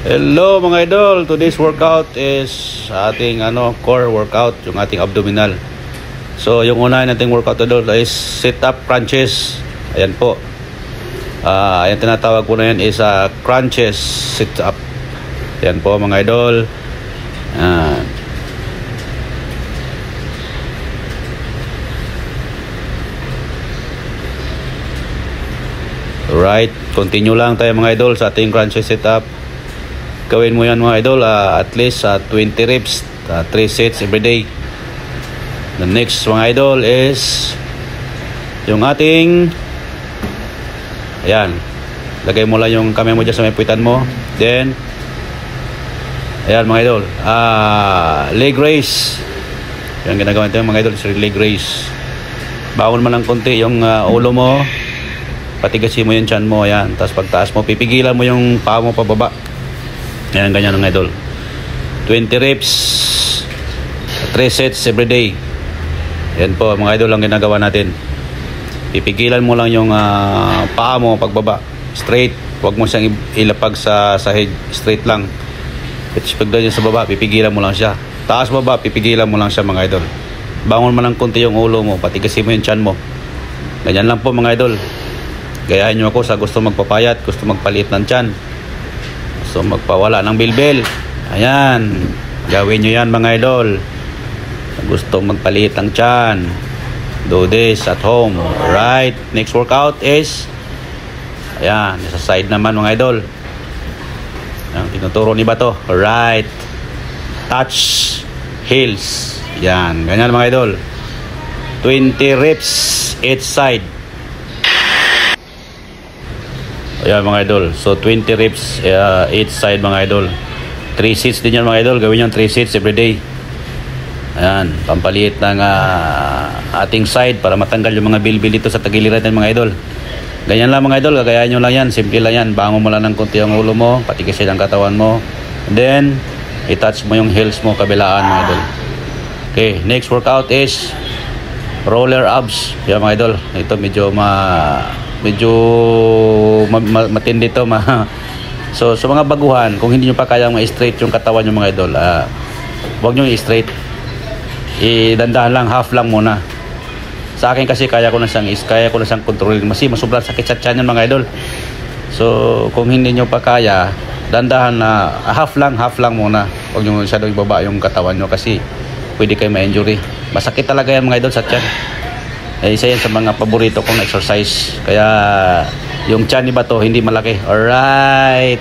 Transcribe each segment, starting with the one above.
Hello mga idol, today's workout is ating core workout, yung ating abdominal. So yung unahin nating workout idol is sit up crunches. Ayan po. Ayan tinatawag ko na yan is crunches sit up. Ayan po mga idol. Right, continue lang tayo mga idol sa ating crunches sit up. Gawin mo yan mga idol, at least 20 reps, 3 sets every day. The next mga idol is yung ating, ayan, lagay mo lang yung kamay mo dyan sa may puwitan mo. Then ayan mga idol, leg raise. Yan ginagawa natin mga idol, is leg raise. Bangon mo lang konti yung ulo mo, patigasin mo yung tiyan mo. Ayan, tapos pagtaas mo, pipigilan mo yung paa mo pababa. Yan, ganyan mga idol. 20 reps, 3 sets every day. Yan po mga idol ang ginagawa natin. Pipigilan mo lang yung paa mo pagbaba, straight. Huwag mo siyang ilapag sa sahig, straight lang. At pagdating sa baba, pipigilan mo lang siya. Taas baba, pipigilan mo lang siya mga idol. Bangon mo lang konti yung ulo mo, patigasin mo yung tiyan mo. Ganyan lang po mga idol. Gayahin nyo ako sa gusto magpapayat, gusto magpalit ng tiyan, so magpawala ng bilbil. Ayan, gawin nyo yan mga idol. Gusto magpalit ng tiyan, do this at home. Right, next workout is ayan, sa side naman mga idol. Ayan, tinuturo ni Bato. Right, touch heels. Yan, ganyan mga idol. 20 reps each side. Ayan mga idol, so 20 reps each side mga idol. 3 sets din yan mga idol, gawin yan 3 sets every day. Ayan, pampaliit ng ating side para matanggal yung mga bilbil dito sa tagiliran natin mga idol. Ganyan lang mga idol, gagayahin nyo lang yan, simple lang yan. Bangon mo lang ng konti ang ulo mo, patigasin ang katawan mo, and then i-touch mo yung heels mo kabilaan mga idol. Okay, next workout is roller abs. Yan mga idol, ito medyo matindi to so sa mga baguhan, kung hindi nyo pa kayang ma-straight yung katawan nyo mga idol, huwag nyo i-straight, idandahan lang, half lang muna. Sa akin kasi kaya ko na siyang kontrolin, masobrang sakit sa tiyan yan mga idol. So kung hindi nyo pa kaya, dandahan na half lang muna. Huwag nyo masyadong ibaba yung katawan nyo kasi pwede kayo ma-injury. Masakit talaga yan mga idol sa tiyan. Isa yan sa mga paborito kong exercise. Kaya yung tiyan ni Bato hindi malaki. Alright.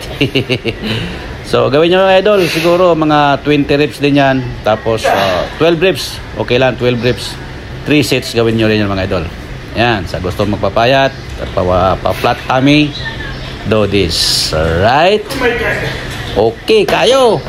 So gawin nyo mga idol, siguro mga 20 reps din yan. Tapos 12 reps, okay lang, 12 reps, 3 sets gawin nyo rin yan mga idol. Yan, sa gusto magpapayat at pa-flat tummy, do this. Alright. Okay kayo.